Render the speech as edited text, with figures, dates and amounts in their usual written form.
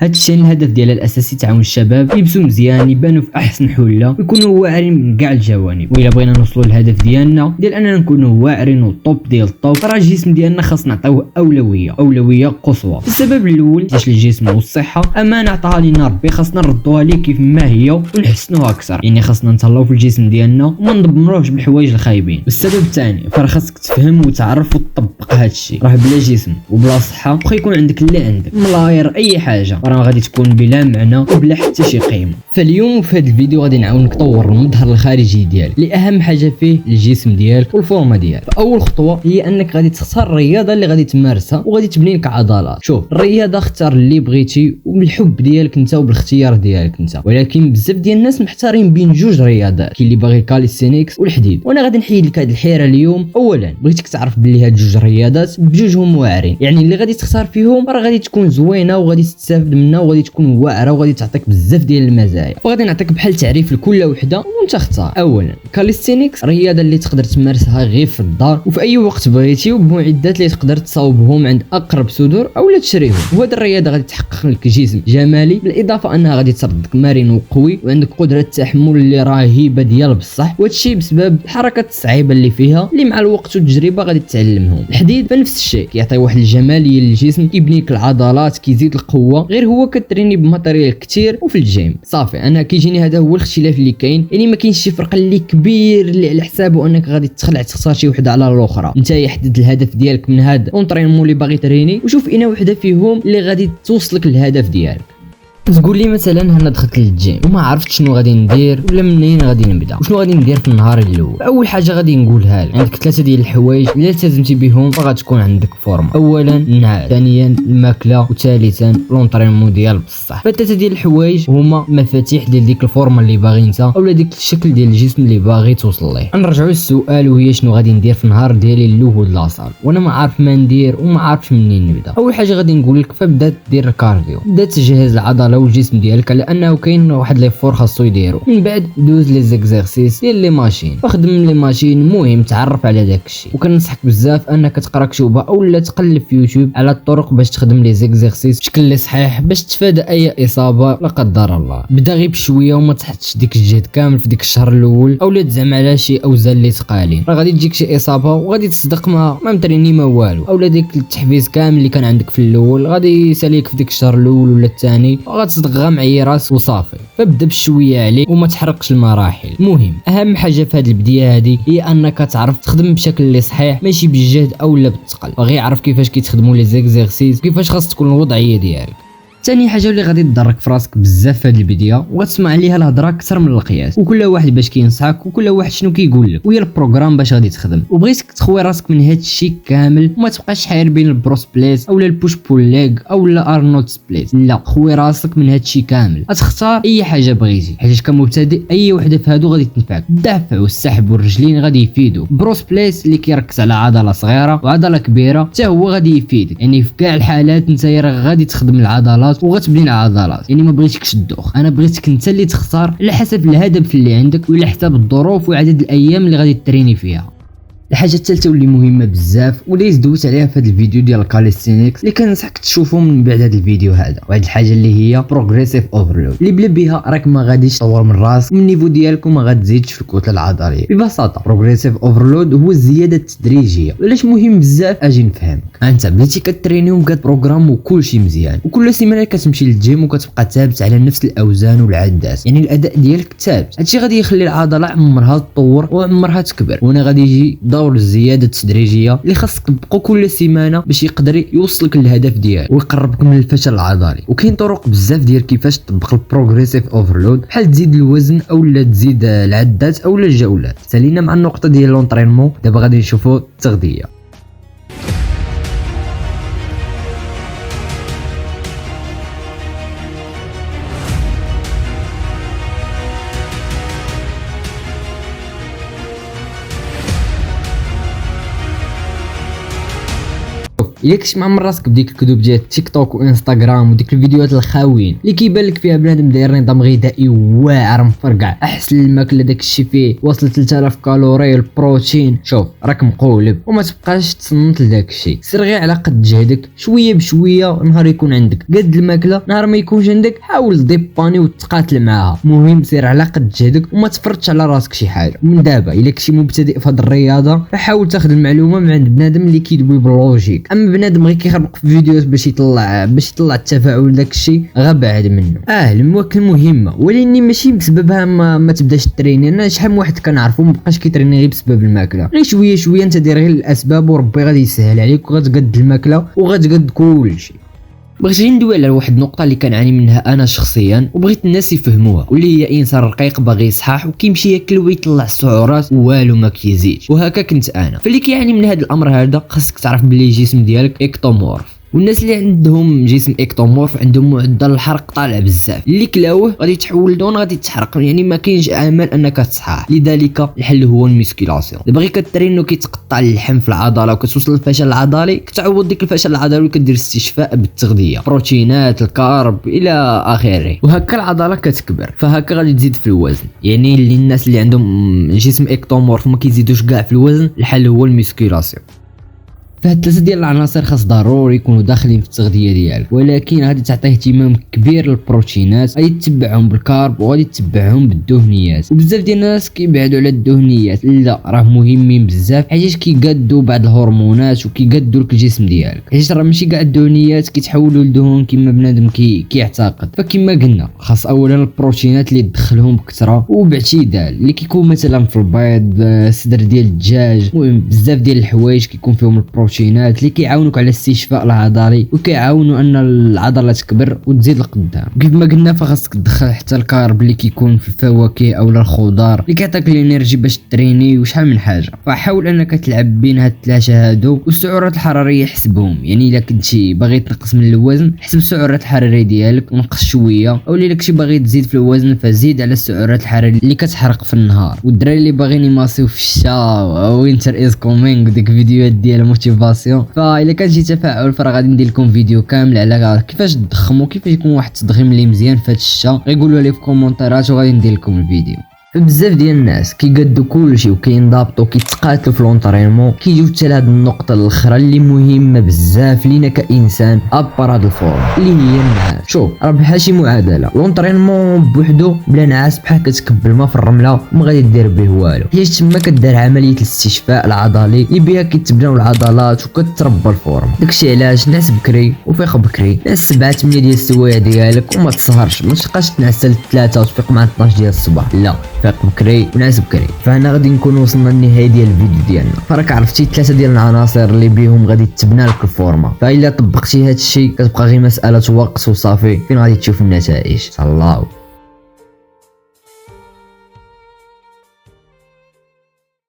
هادشي الهدف ديالها الاساسي تعاون الشباب يلبسوا مزيان يبانوا في احسن حله ويكونوا واعرين من كاع الجوانب. والا بغينا نوصلوا للهدف ديالنا ديال اننا نكونوا واعرين والطوب ديال الطوب، راه الجسم ديالنا خاص نعطيوه اولويه قصوى. السبب الاول باش الجسم والصحه امانه عطاها لينا ربي، خاصنا نردوها ليه كيف ما هي ونحسنوها اكثر، يعني خاصنا نتهلاو في الجسم ديالنا وما ندمروهش بالحوايج الخايبين. والسبب الثاني فراه خاصك تفهم وتعرف وتطبق هادشي، راه بلا جسم وبلا صحه واخا يكون عندك اللي عندك ملاير اي حاجه راه غادي تكون بلا معنى وبلا حتى شي قيمه. فاليوم في هذا الفيديو غادي نعاونك تطور المظهر الخارجي ديالك اللي اهم حاجه فيه الجسم ديالك والفورمه ديالك. فاول خطوه هي انك غادي تختار الرياضه اللي غادي تمارسها وغادي تبني لك عضلات. شوف الرياضه اختار اللي بغيتي وبالحب ديالك انت وبالاختيار ديالك انت، ولكن بزاف ديال الناس محتارين بين جوج رياضات، كاين اللي باغي الكاليستينيكس والحديد، وانا غادي نحيد لك هذه الحيره اليوم. اولا بغيتك تعرف بلي هاد جوج رياضات بجوجهم واعرين، يعني اللي غادي تختار فيهم راه غادي تكون زوينه وغادي تستافد منها وغادي تكون واعره وغادي تعطيك بزاف ديال المزايا. وغادي نعطيك بحال تعريف لكل وحده وانت اختار. اولا كاليستينيكس رياضه اللي تقدر تمارسها غير في الدار وفي اي وقت بغيتي وبمعدات اللي تقدر تصاوبهم عند اقرب صدور اولا تشريهم. وهاد الرياضه غادي تحقق لك جسم جمالي، بالاضافه انها غادي تردك مرن وقوي وعندك قدره تحمل اللي رهيبه ديال بصح، وهادشي بسبب الحركات الصعيبه اللي فيها اللي مع الوقت والتجربه غادي تتعلمهم. الحديد فنفس الشيء كيعطي واحد الجماليه للجسم، كيبني لك العضلات، كيزيد القوه، غير هو كتريني بماتيريال كتير وفي الجيم. صافي انا كيجيني هذا هو الاختلاف اللي كاين، يعني ما كاينش شي فرق اللي كبير اللي على حسابه انك غادي تخلع تختار شي وحده على الاخرى. انت يحدد الهدف ديالك من هذا اونطرينمون اللي باغي تريني وشوف اين وحده فيهم اللي غادي توصلك للهدف ديالك. تقول لي مثلا انا دخلت للجيم وما عرفتش شنو غادي ندير ولا منين غادي نبدا وشنو غادي ندير في النهار الاول. اول حاجه غادي نقولها لك، عندك ثلاثه ديال الحوايج اللي التزمتي بهم فغتكون عندك فورمه. اولا النعاس، ثانيا الماكله، وثالثا لونطرينمون ديال بصح. فالثلاثه ديال الحوايج هما مفاتيح ديال ديك الفورمه اللي باغي انت اولا ديك الشكل ديال الجسم اللي باغي توصل ليه. نرجعوا للسؤال وهي شنو غادي ندير في النهار ديالي الاول لاصال وانا ما عارف ما ندير وما عارفش منين نبدا. اول حاجه غادي نقول لك فبدا دير الكارديو، بدا تجهز العضله والجسم ديالك لانه كاين واحد لي فور خاصو يديرو. من بعد دوز لي زيكزارسيس ديال لي ماشين، خدم لي ماشين، المهم تعرف على داك الشيء. وكننصحك بزاف انك تقرا كتوبه اولا تقلب في يوتيوب على الطرق باش تخدم لي زيكزارسيس بشكل اللي صحيح باش تتفادى اي اصابه لا قدر الله. بدا غير بشويه وما تحطش ديك الجهد كامل في ديك الشهر الاول اولا تزعم على شي اوزان اللي ثقالين، راه غادي تجيك شي اصابه وغادي تصدق ما متريني ما والو. اولا ديك التحفيز كامل اللي كان عندك في الاول غادي يساليك في ديك الشهر الاول ولا الثاني وغتصدق غا معي راس وصافي. فبدا بشويه عليك وما تحرقش المراحل. المهم اهم حاجه في هذه البدايه هذه هي انك تعرف تخدم بشكل اللي صحيح ماشي بالجهد اولا بالثقل، وغير عرف كيفاش كيتخدموا لي زيكزارسيس وكيفاش خاص تكون الوضعيه ديالك. ثاني حاجه اللي غادي تضرك في راسك بزاف في هذه الفيديو وغتسمع عليها الهضره اكثر من القياس، وكل واحد باش كينصحك وكل واحد شنو كيقول لك وهي البروغرام باش غادي تخدم. وبغيتك تخوي راسك من هذا الشيء كامل وما تبقاش حاير بين البروس بليت اولا البوش بول ليغ اولا ارنولد سبليت، لا خوي راسك من هذا الشيء كامل. غتختار اي حاجه بغيتي حيت كمبتدئ اي وحده في هادو غادي تنفعك. الدفع والسحب والرجلين غادي يفيدوا، بروس بليت اللي كيركز على عضله صغيره وعضله كبيره حتى هو غادي يفيدك، يعني في كاع الحالات انت راه غادي تخدم العضلات وغتبني العضلات. يعني ما بغيتكش تدوخ، انا بغيتك انت اللي تختار على حسب الهدف اللي عندك وعلى حسب الظروف وعدد الايام اللي غادي تريني فيها. الحاجه الثالثه واللي مهمه بزاف واللي دوزت عليها في هذا الفيديو ديال الكاليستينيكس اللي كننصحك تشوفه من بعد هذا الفيديو هذا، وهذه الحاجه اللي هي بروغريسيف اوفرلود اللي بلا بها راك ما غاديش تطور من راسك من النيفو ديالك وما غتزيدش في الكتله العضليه. ببساطه بروغريسيف اوفرلود هو الزياده التدريجيه. علاش مهم بزاف اجي نفهمك. انت بديتي كتريني وكتبروغرام وكلشي مزيان وكل سيمانه كتمشي للجيم وكتبقى ثابت على نفس الاوزان والعدات، يعني الاداء ديالك ثابت. هادشي غادي يخلي العضله عمرها تطور وعمرها تكبر، وهنا غادي يجي دور الزياده التدريجيه اللي خاصك تبقى كل سيمانه باش يقدر يوصلك للهدف ديالك ويقربك من الفشل العضلي. وكاين طرق بزاف ديال كيفاش تطبق البروغريسيف اوفرلود بحال تزيد الوزن اولا تزيد العدات اولا الجولات. سالينا مع النقطه ديال لونطرينمون، دابا غادي نشوفوا التغذيه. الا كنت مع راسك بديك الكذوب ديال تيك توك وانستغرام وديك الفيديوهات الخاويين اللي كيبان لك فيها بنادم داير نظام غذائي واعر مفرقع احسن الماكله داك الشيء فيه وصل 3000 كالوري البروتين، شوف راك مقولب وما تبقاش تصنت لذاك الشيء. سير غير على قد جهدك شويه بشويه، نهار يكون عندك قد الماكله نهار ما يكونش عندك حاول تديباني وتقاتل معاها. المهم سير على قد جهدك وما تفرضش على راسك شي حاجه. من دابا الا كنتي مبتدئ في هذه الرياضه فحاول تاخذ المعلومه من عند بنادم اللي كيدوي باللوجيك، اما بنادم غير كيخربق في فيديوهات باش يطلع التفاعل داك الشيء غير بعد منه. المواكل مهمه ولكن ماشي بسببها ما تبداش تريني. انا شحال من واحد كنعرفو ما بقاش كيتريني غير بسبب الماكله، غير شويه شويه انت دير غير الاسباب وربي غادي يسهل عليك وغتقد الماكله وغتقد كلشي. بغيت غير ندوي على واحد النقطه اللي كنعاني منها انا شخصيا وبغيت الناس يفهموها، واللي هي انسان رقيق باغي يصحح وكيمشي ياكل ويطلع السعرات والو ما كيزيدش، وهكا كنت انا. فاللي كيعاني من هذا الامر هذا خاصك تعرف بلي الجسم ديالك اكتومورف، والناس اللي عندهم جسم اكتومورف عندهم معدل الحرق طالع بزاف، اللي كلاوه غادي تحول لدهون غادي تحرق، يعني ما كاينش امل انك تصحح. لذلك الحل هو الميسكيلاسيون. دابا غير كترينو كيتقطع اللحم في العضله وكتوصل للفشل العضلي، كتعوض ديك الفشل العضلي وكدير استشفاء بالتغذيه، بروتينات الكارب الى اخره، وهكا العضله كتكبر، فهكا غادي تزيد في الوزن. يعني اللي الناس اللي عندهم جسم اكتومورف ما كيزيدوش كاع في الوزن، الحل هو الميسكيلاسيون. فهاد ثلاثه ديال العناصر خاص ضروري يكونوا داخلين في التغذيه ديالك، ولكن غادي تعطيه اهتمام كبير للبروتينات، غادي تتبعهم بالكارب وغادي تتبعهم بالدهنيات. وبزاف ديال الناس كيبعدوا على الدهنيات، لا راه مهمين بزاف حيت كيقادوا بعض الهرمونات وكيقادوا لك الجسم ديالك، حيت راه ماشي كاع الدهنيات كيتحولوا لدهون كما بنادم كيعتقد. فكما قلنا خاص اولا البروتينات اللي تدخلهم بكثره وباعتدال، اللي كيكون مثلا في البيض، صدر ديال الدجاج، المهم بزاف ديال الحوايج كيكون فيهم البروتينات اللي كيعاونوك على الاستشفاء العضلي وكيعاونوا ان العضله تكبر وتزيد لقدام. كيف ما قلنا فخاصك تدخل حتى الكارب اللي كيكون في الفواكه او الخضار اللي كيعطيك الانرجي باش تريني وشحال من حاجه. فحاول انك تلعب بين هاد الثلاثه هادو. والسعرات الحراريه حسبهم، يعني الا كنتي باغي تنقص من الوزن حسب السعرات الحراريه ديالك ونقص شويه، او الا كنتي باغي تزيد في الوزن فزيد على السعرات الحراريه اللي كتحرق في النهار. والدراري اللي باغيين يماسيو في الشتاء وينتر از كومينغ وديك فيديوهات ديال موتيفاسيون، فاذا كان شي تفاعل فراه غادي ندير لكم فيديو كامل على كيفاش تضخموا، كيفاش يكون واحد التضخيم اللي مزيان في هذا الشتا، غيقولوا لي في الكومونتيرات وغادي ندير لكم الفيديو. بزاف ديال الناس كيقادوا كلشي وكينضبطوا كيتقاتلوا في لونطرينمون، كيجيو حتى لهاد النقطه الاخرى اللي مهمه بزاف لينا كانسان ابار هاد الفورم اللي هي النعاس. شوف راه بحال شي معادله، لونطرينمون بوحدو بلا نعاس بحال كتكب الماء في الرمله وما غادي دير به والو، حيت تما كدار عمليه الاستشفاء العضلي اللي بها كيتبناو العضلات وكتربى الفورم. داكشي علاش نعس بكري وفيق بكري، نعس 7-8 ديال السوايع ديالك وما تسهرش، ما تبقاش تنعس حتى 3 وتفيق مع 12 ديال الصباح، لا فيق بكري ونعس بكري. فهنا غادي نكون وصلنا للنهايه ديال الفيديو ديالنا. فراك عرفتي 3 ديال العناصر اللي بهم غادي تبنى لك الفورمه، فالا طبقتي هذا الشيء كتبقى غير مساله وقت وصافي فين غادي تشوف النتائج. صلاو.